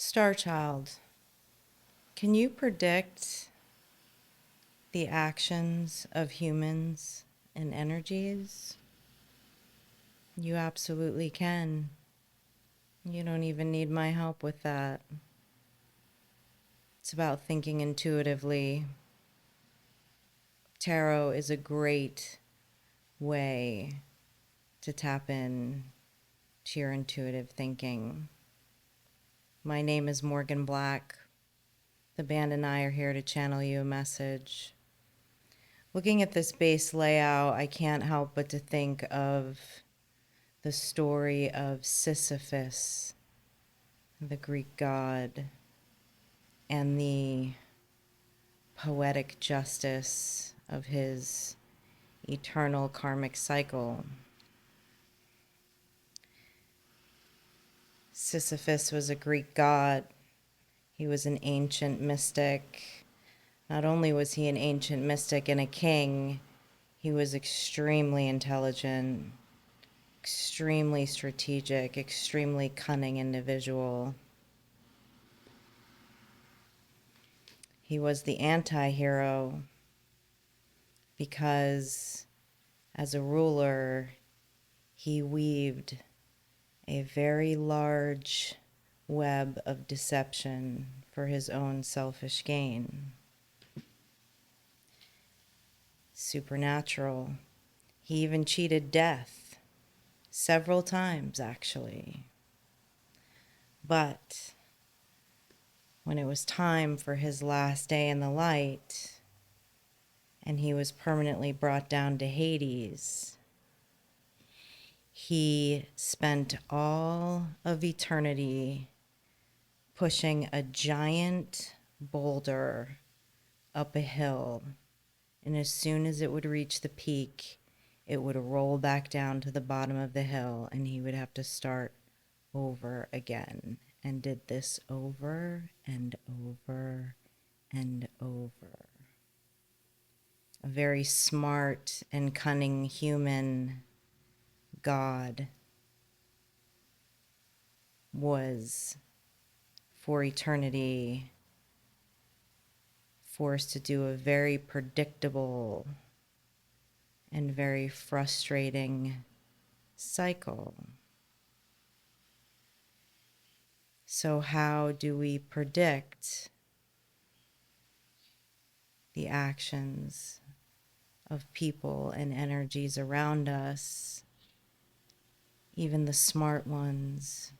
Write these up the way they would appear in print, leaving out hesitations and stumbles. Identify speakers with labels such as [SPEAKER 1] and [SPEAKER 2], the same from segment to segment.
[SPEAKER 1] Star Child, can you predict the actions of humans and energies? You absolutely can. You don't even need my help with that. It's about thinking intuitively. Tarot is a great way to tap in to your intuitive thinking. My name is Morgan Black. The band and I are here to channel you a message. Looking at this base layout, I can't help but to think of the story of Sisyphus, the Greek god, and the poetic justice of his eternal karmic cycle. Sisyphus was a Greek god. He was an ancient mystic. Not only was he an ancient mystic and a king, he was extremely intelligent, extremely strategic, extremely cunning individual. He was the anti-hero because as a ruler, he weaved a very large web of deception for his own selfish gain. Supernatural. He even cheated death several times, actually. But when it was time for his last day in the light, and he was permanently brought down to Hades, he spent all of eternity pushing a giant boulder up a hill, and as soon as it would reach the peak, it would roll back down to the bottom of the hill, and he would have to start over again, and did this over and over and over. A very smart and cunning human god was for eternity forced to do a very predictable and very frustrating cycle. So how do we predict the actions of people and energies around us, even the smart ones,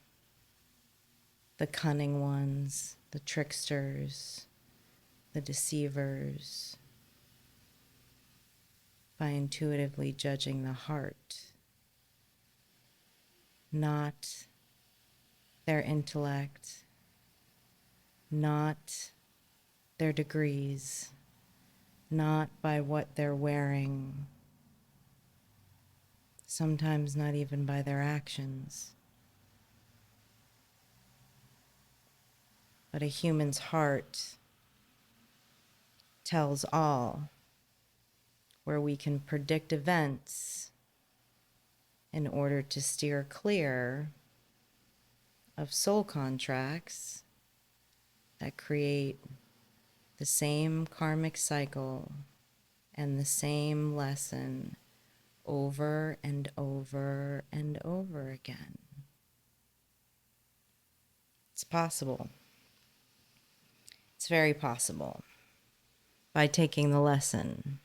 [SPEAKER 1] the cunning ones, the tricksters, the deceivers, by intuitively judging the heart, not their intellect, not their degrees, not by what they're wearing, sometimes not even by their actions. But a human's heart tells all, where we can predict events in order to steer clear of soul contracts that create the same karmic cycle and the same lesson over and over and over again. It's possible. It's very possible by taking the lesson.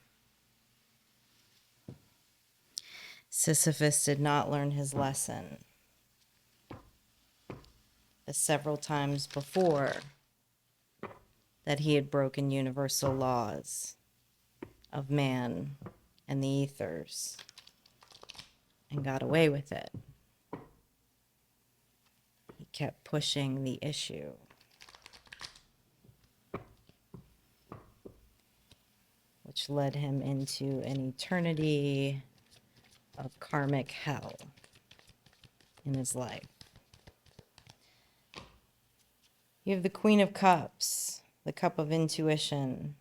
[SPEAKER 1] Sisyphus did not learn his lesson the several times before that he had broken universal laws of man and the ethers and got away with it. He kept pushing the issue. Which led him into an eternity of karmic hell in his life. You have the Queen of Cups, the cup of intuition,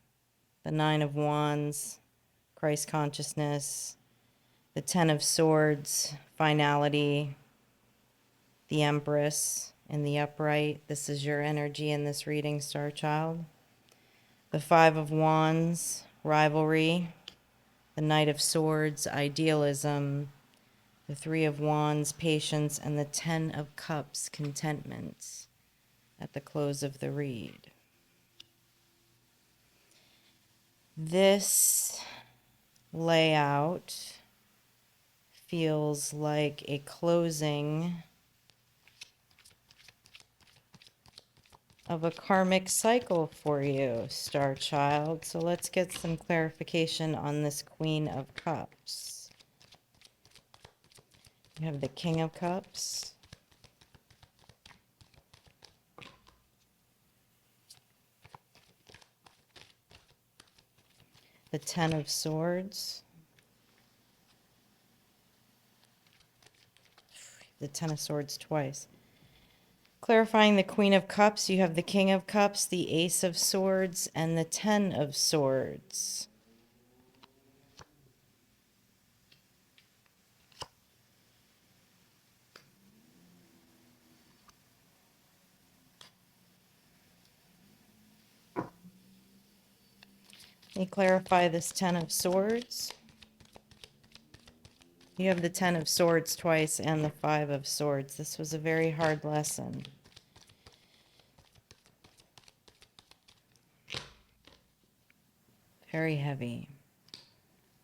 [SPEAKER 1] the Nine of Wands, Christ consciousness, the Ten of Swords, finality, the Empress, in the upright. This is your energy in this reading, Star Child. The Five of Wands, rivalry. The Knight of Swords, idealism. The Three of Wands, patience. And the Ten of Cups, contentment at the close of the read. This layout feels like a closing of a karmic cycle for you, Star Child. So let's get some clarification on this Queen of Cups. You have the King of Cups. The Ten of Swords. The Ten of Swords twice. Clarifying the Queen of Cups, you have the King of Cups, the Ace of Swords, and the Ten of Swords. Let me clarify this Ten of Swords. You have the Ten of Swords twice and the Five of Swords. This was a very hard lesson. Very heavy.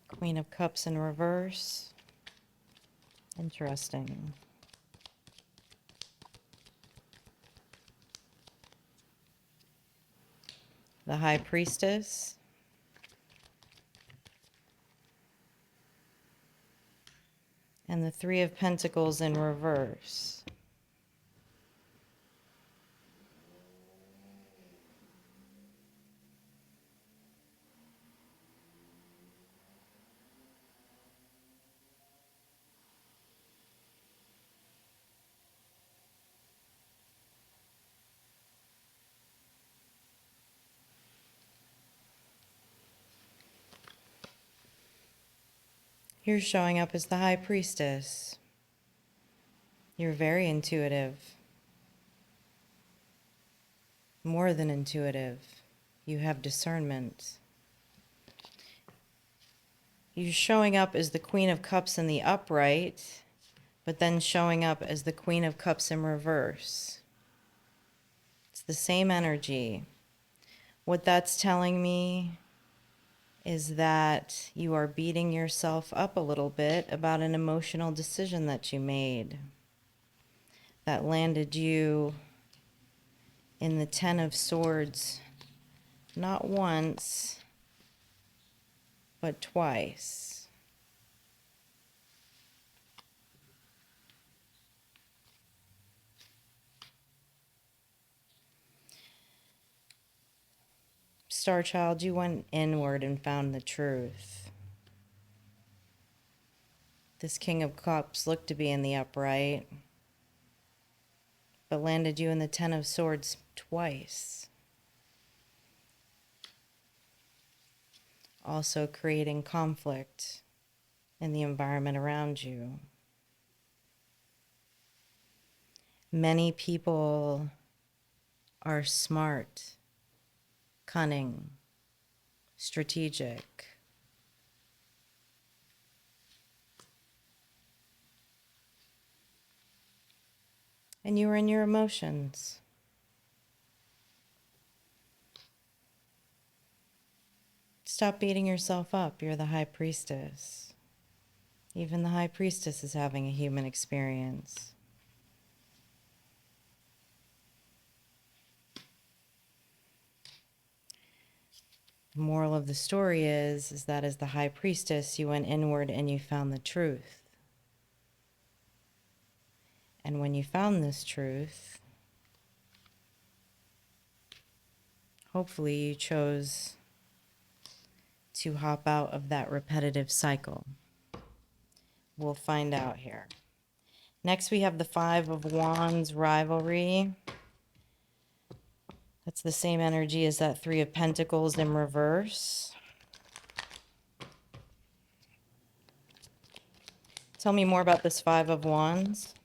[SPEAKER 1] Queen of Cups in reverse. Interesting. The High Priestess. And the Three of Pentacles in reverse. You're showing up as the High Priestess. You're very intuitive. More than intuitive. You have discernment. You're showing up as the Queen of Cups in the upright, but then showing up as the Queen of Cups in reverse. It's the same energy. What that's telling me is that you are beating yourself up a little bit about an emotional decision that you made that landed you in the Ten of Swords, not once, but twice. Star Child, you went inward and found the truth. This King of Cups looked to be in the upright, but landed you in the Ten of Swords twice. Also creating conflict in the environment around you. Many people are smart, cunning, strategic. And you are in your emotions. Stop beating yourself up. You're the High Priestess. Even the High Priestess is having a human experience. The moral of the story is that as the High Priestess, you went inward and you found the truth. And when you found this truth, hopefully you chose to hop out of that repetitive cycle. We'll find out here. Next, we have the Five of Wands, rivalry. That's the same energy as that Three of Pentacles in reverse. Tell me more about this Five of Wands.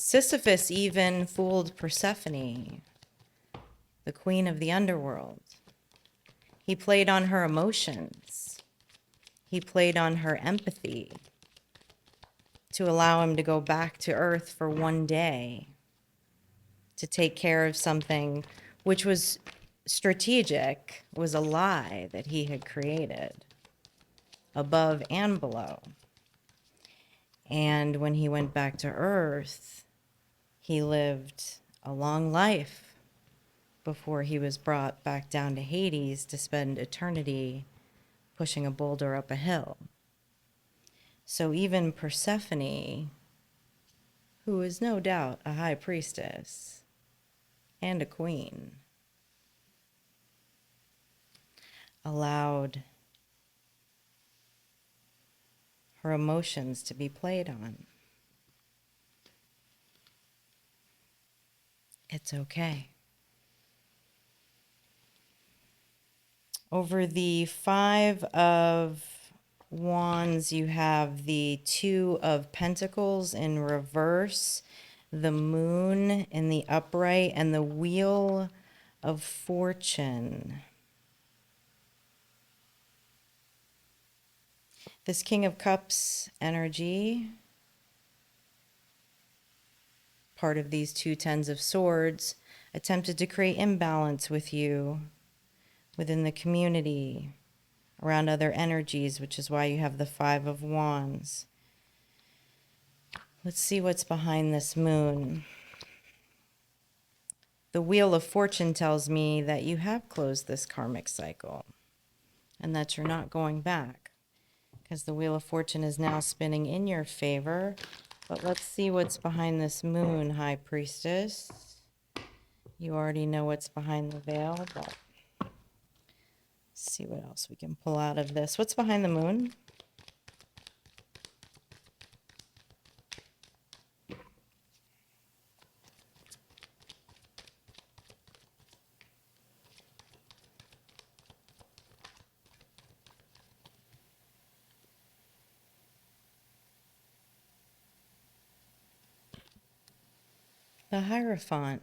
[SPEAKER 1] Sisyphus even fooled Persephone, the queen of the underworld. He played on her emotions. He played on her empathy to allow him to go back to Earth for one day to take care of something which was strategic, was a lie that he had created above and below. And when he went back to Earth, he lived a long life before he was brought back down to Hades to spend eternity pushing a boulder up a hill. So even Persephone, who is no doubt a high priestess and a queen, allowed her emotions to be played on. It's okay. Over the Five of Wands, you have the Two of Pentacles in reverse, the Moon in the upright, and the Wheel of Fortune. This King of Cups energy, part of these two Tens of Swords, attempted to create imbalance with you within the community, around other energies, which is why you have the Five of Wands. Let's see what's behind this Moon. The Wheel of Fortune tells me that you have closed this karmic cycle and that you're not going back, because the Wheel of Fortune is now spinning in your favor. But let's see what's behind this Moon, High Priestess. You already know what's behind the veil, but let's see what else we can pull out of this. What's behind the Moon? The Hierophant.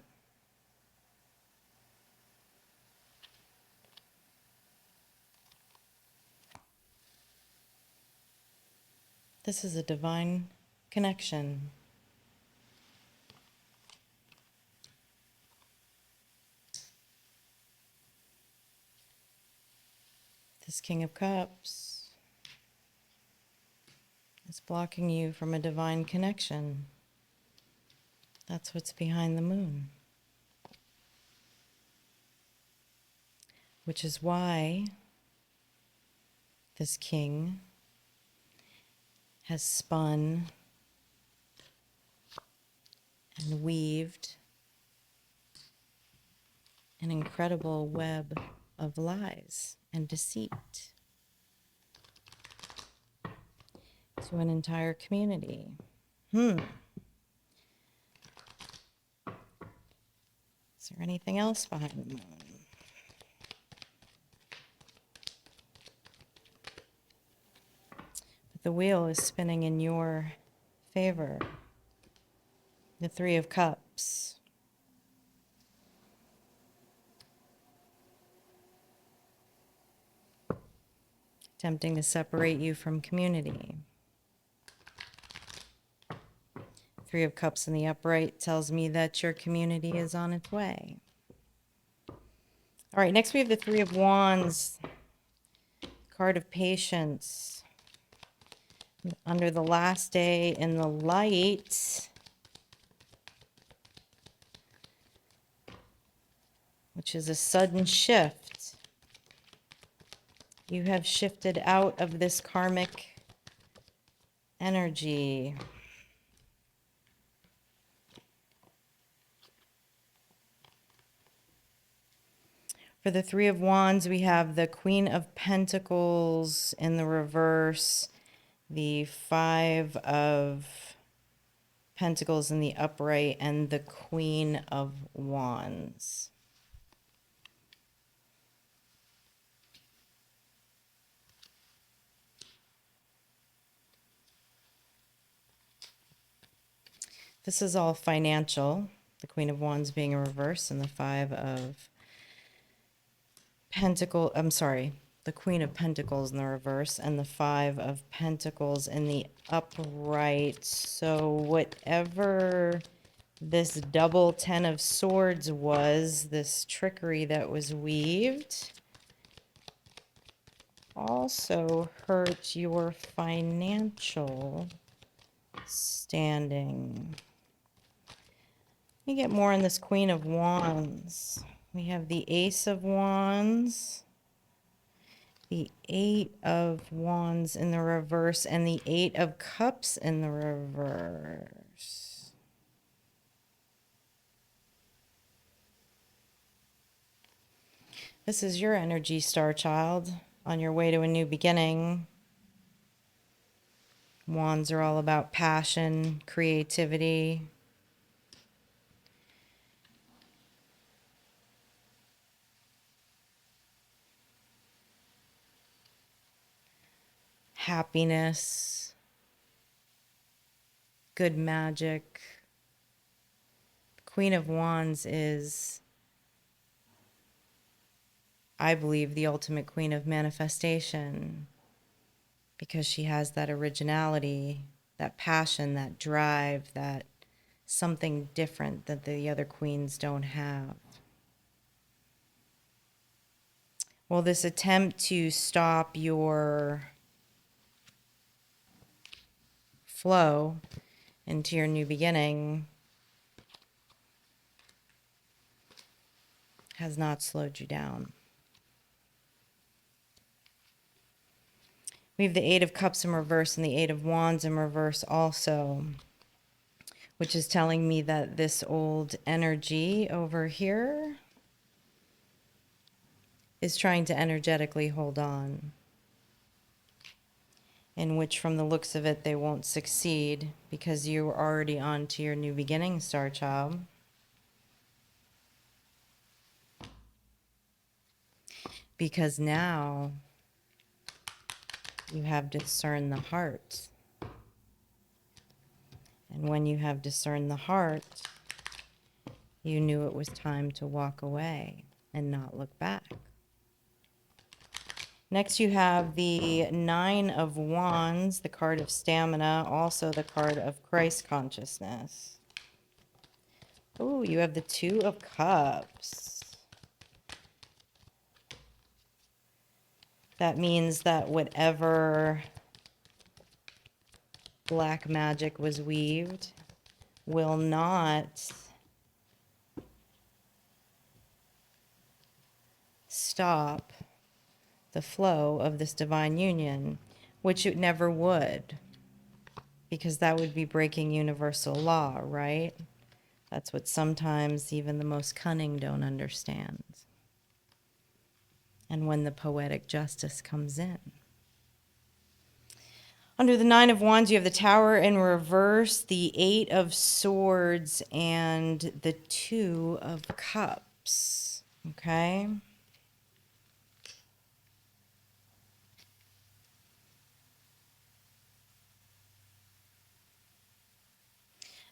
[SPEAKER 1] This is a divine connection. This King of Cups is blocking you from a divine connection. That's what's behind the Moon. Which is why this king has spun and weaved an incredible web of lies and deceit to an entire community. Is there anything else behind the Moon? But the wheel is spinning in your favor. The Three of Cups. Attempting to separate you from community. Three of Cups in the upright tells me that your community is on its way. All right, next we have the Three of Wands, card of patience. Under the last day in the light, which is a sudden shift. You have shifted out of this karmic energy. For the Three of Wands, we have the Queen of Pentacles in the reverse, the Five of Pentacles in the upright, and the Queen of Wands. This is all financial. The Queen of Wands being in reverse and the Five of Pentacles. I'm sorry, the Queen of Pentacles in the reverse and the Five of Pentacles in the upright. So whatever this double Ten of Swords was, this trickery that was weaved, also hurt your financial standing. We get more on this Queen of Wands. We have the Ace of Wands, the Eight of Wands in the reverse, and the Eight of Cups in the reverse. This is your energy, Star Child, on your way to a new beginning. Wands are all about passion, creativity. Happiness, good magic. Queen of Wands is, I believe, the ultimate queen of manifestation because she has that originality, that passion, that drive, that something different that the other queens don't have. Well, this attempt to stop your flow into your new beginning has not slowed you down. We have the Eight of Cups in reverse and the Eight of Wands in reverse also, which is telling me that this old energy over here is trying to energetically hold on, in which from the looks of it, they won't succeed because you're already on to your new beginning, Star Child. Because now you have discerned the heart. And when you have discerned the heart, you knew it was time to walk away and not look back. Next, you have the Nine of Wands, the card of stamina, also the card of Christ consciousness. Oh, you have the Two of Cups. That means that whatever black magic was weaved will not stop the flow of this divine union, which it never would, because that would be breaking universal law, right? That's what sometimes even the most cunning don't understand. And when the poetic justice comes in. Under the Nine of Wands, you have the Tower in reverse, the Eight of Swords, and the Two of Cups, okay?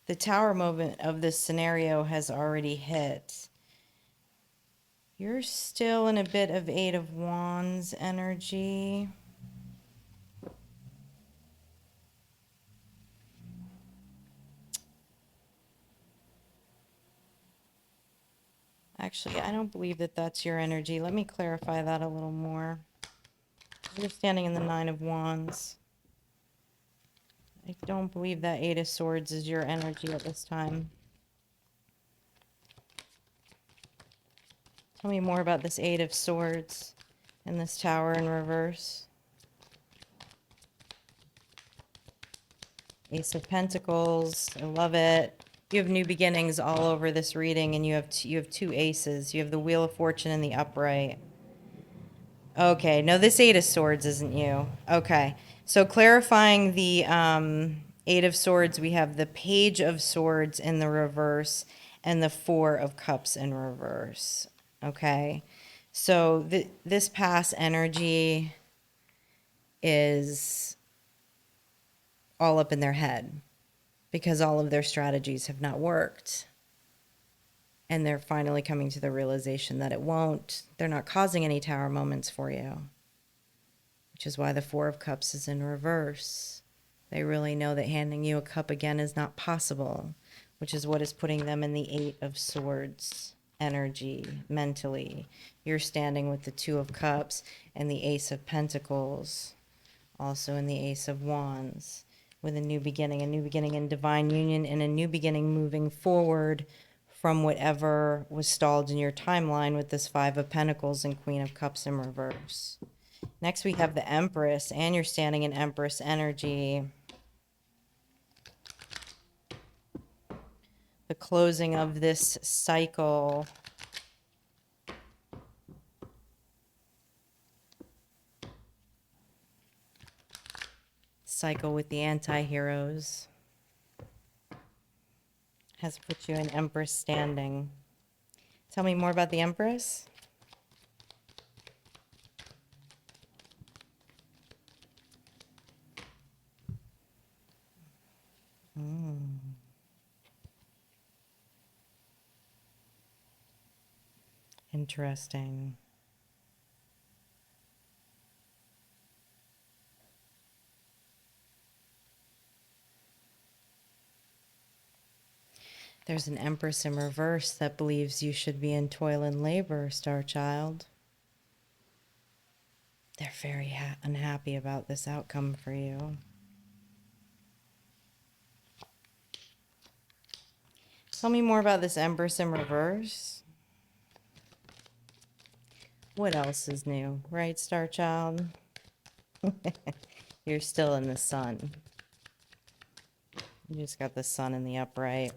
[SPEAKER 1] The Tower moment of this scenario has already hit. You're still in a bit of Eight of Wands energy. Actually, I don't believe that that's your energy. Let me clarify that a little more. You're standing in the Nine of Wands. I don't believe that Eight of Swords is your energy at this time. Tell me more about this Eight of Swords and this Tower in reverse. Ace of Pentacles. I love it. You have new beginnings all over this reading, and you have two aces. You have the Wheel of Fortune and the upright. Okay, no, this Eight of Swords isn't you. Okay, so clarifying the Eight of Swords, we have the Page of Swords in the reverse and the Four of Cups in reverse. Okay, so this past energy is all up in their head. because all of their strategies have not worked. And they're finally coming to the realization that it won't. They're not causing any tower moments for you, which is why the Four of Cups is in reverse. They really know that handing you a cup again is not possible, which is what is putting them in the Eight of Swords energy mentally. You're standing with the Two of Cups and the Ace of Pentacles, also in the Ace of Wands, with a new beginning in divine union, and a new beginning moving forward from whatever was stalled in your timeline with this Five of Pentacles and Queen of Cups in reverse. Next, we have the Empress, and you're standing in Empress energy. The closing of this cycle. Cycle with the anti-heroes has put you in Empress standing. Tell me more about the Empress. Interesting. There's an Empress in reverse that believes you should be in toil and labor, Star Child. They're very unhappy about this outcome for you. Tell me more about this Empress in reverse. What else is new, right, Star Child? You're still in the sun. You just got the sun in the upright.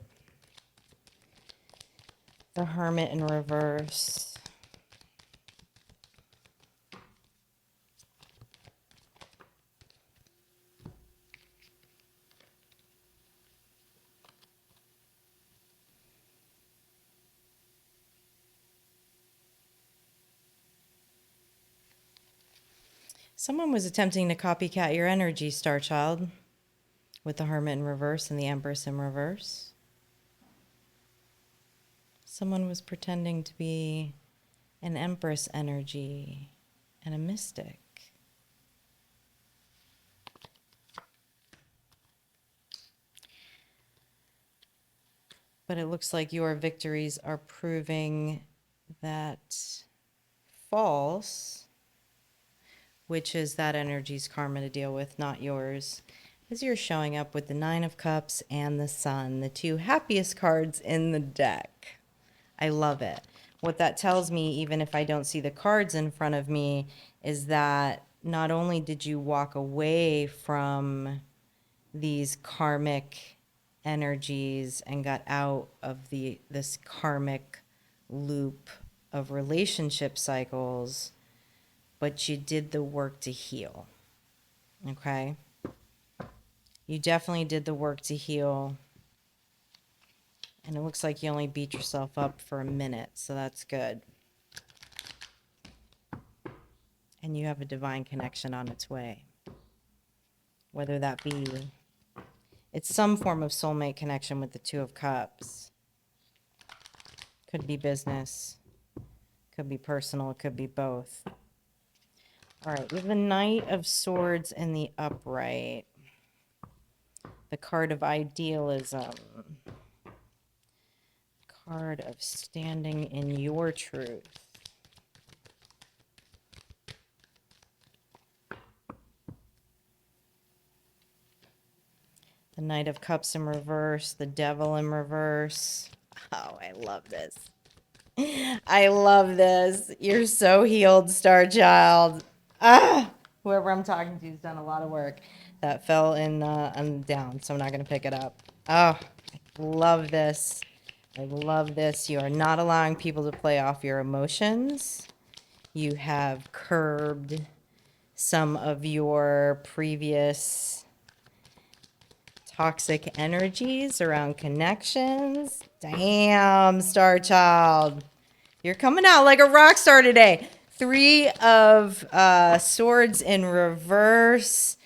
[SPEAKER 1] The Hermit in reverse. Someone was attempting to copycat your energy, Star Child, with the Hermit in reverse and the Empress in reverse. Someone was pretending to be an Empress energy and a mystic. But it looks like your victories are proving that false, which is that energy's karma to deal with, not yours. As you're showing up with the Nine of Cups and the Sun, the two happiest cards in the deck. I love it. What that tells me, even if I don't see the cards in front of me, is that not only did you walk away from these karmic energies and got out of this karmic loop of relationship cycles, but you did the work to heal. Okay? You definitely did the work to heal. And it looks like you only beat yourself up for a minute, so that's good. And you have a divine connection on its way. Whether that be, it's some form of soulmate connection with the Two of Cups. Could be business, could be personal, it could be both. All right, we have the Knight of Swords in the upright. The card of idealism. Card of standing in your truth. The Knight of Cups in reverse, the Devil in reverse. Oh, I love this. I love this. You're so healed, Star Child. Whoever I'm talking to has done a lot of work. That fell in down, so I'm not going to pick it up. Oh, I love this. I love this. You are not allowing people to play off your emotions. You have curbed some of your previous toxic energies around connections. Damn, Star Child. You're coming out like a rock star today. Three of Swords in reverse.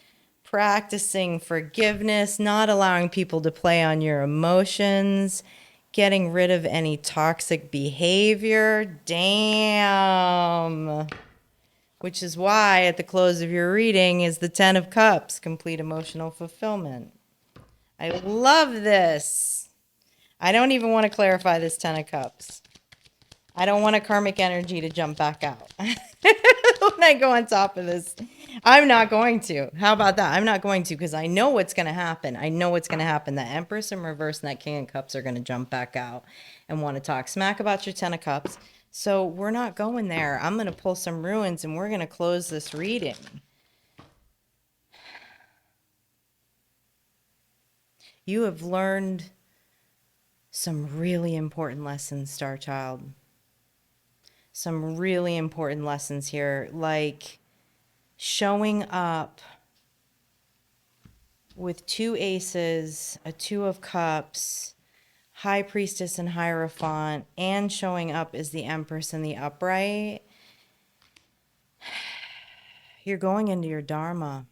[SPEAKER 1] practicing forgiveness, not allowing people to play on your emotions, getting rid of any toxic behavior. Damn. Which is why at the close of your reading is the 10 of Cups, complete emotional fulfillment. I love this. I don't even want to clarify this 10 of Cups. I don't want a karmic energy to jump back out. When I go on top of this, I'm not going to. How about that? I'm not going to, because I know what's going to happen. I know what's going to happen. That Empress in reverse and that King of Cups are going to jump back out and want to talk smack about your 10 of Cups. So we're not going there. I'm going to pull some ruins and we're going to close this reading. You have learned some really important lessons, Star Child. Some really important lessons here, like showing up with 2 aces, a 2 of cups, high priestess and hierophant, and showing up as the empress in the upright. You're going into your dharma.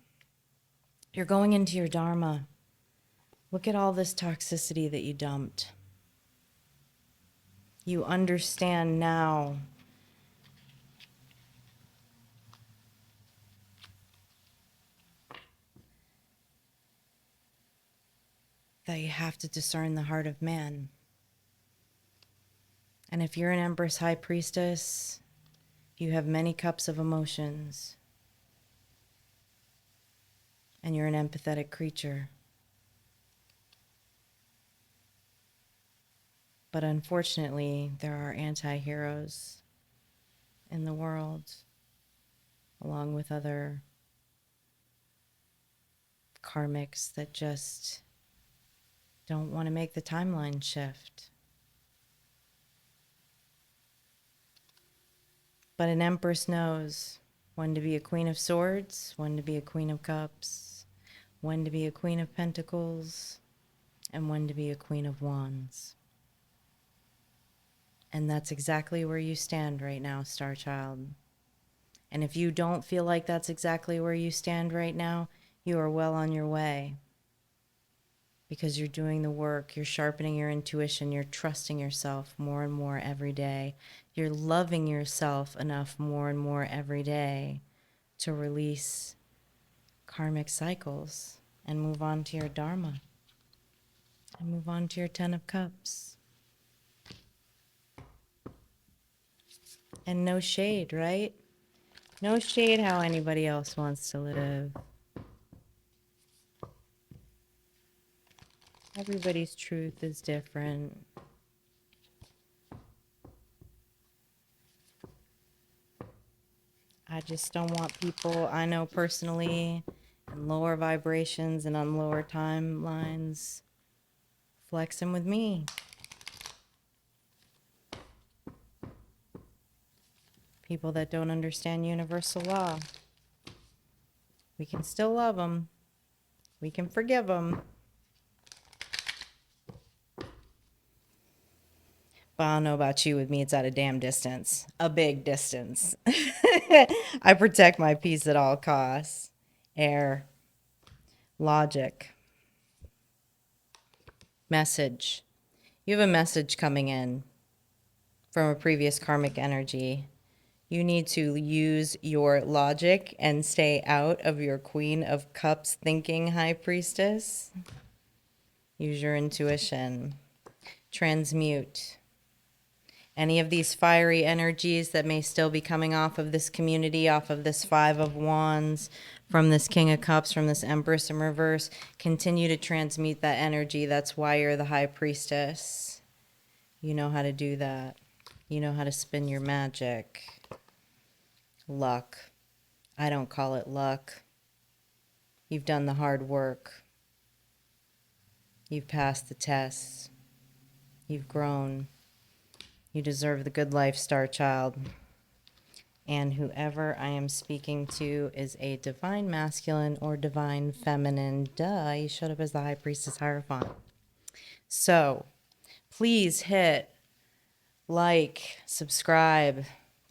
[SPEAKER 1] You're going into your dharma. Look at all this toxicity that you dumped. You understand now that you have to discern the heart of man. And if you're an Empress High Priestess, you have many cups of emotions. And you're an empathetic creature. But unfortunately, there are anti-heroes in the world, along with other karmics that just don't want to make the timeline shift. But an empress knows when to be a queen of swords, when to be a queen of cups, when to be a queen of pentacles, and when to be a queen of wands. And that's exactly where you stand right now, Star Child. And if you don't feel like that's exactly where you stand right now, you are well on your way. Because you're doing the work, you're sharpening your intuition, you're trusting yourself more and more every day. You're loving yourself enough more and more every day to release karmic cycles and move on to your dharma and move on to your 10 of cups. And no shade, right? No shade how anybody else wants to live. Everybody's truth is different. I just don't want people I know personally in lower vibrations and on lower timelines flexing with me. People that don't understand universal law. We can still love them. We can forgive them. But I don't know about you. With me, it's at a damn distance. A big distance. I protect my peace at all costs. Air. Logic. Message. You have a message coming in from a previous karmic energy. You need to use your logic and stay out of your Queen of Cups thinking, High Priestess. Use your intuition. Transmute any of these fiery energies that may still be coming off of this community, off of this 5 of Wands, from this King of Cups, from this Empress in reverse. Continue to transmute that energy. That's why you're the High Priestess. You know how to do that. You know how to spin your magic. Luck. I don't call it luck. You've done the hard work. You've passed the tests. You've grown. You deserve the good life, Star Child. And whoever I am speaking to is a divine masculine or divine feminine. Duh, you showed up as the High Priestess Hierophant. So please hit like, subscribe,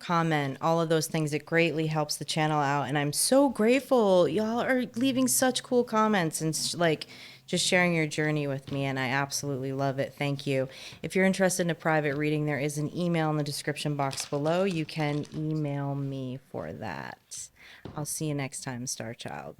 [SPEAKER 1] comment, all of those things. It greatly helps the channel out. And I'm so grateful. Y'all are leaving such cool comments and like just sharing your journey with me. And I absolutely love it. Thank you. If you're interested in a private reading, there is an email in the description box below. You can email me for that. I'll see you next time, Star Child.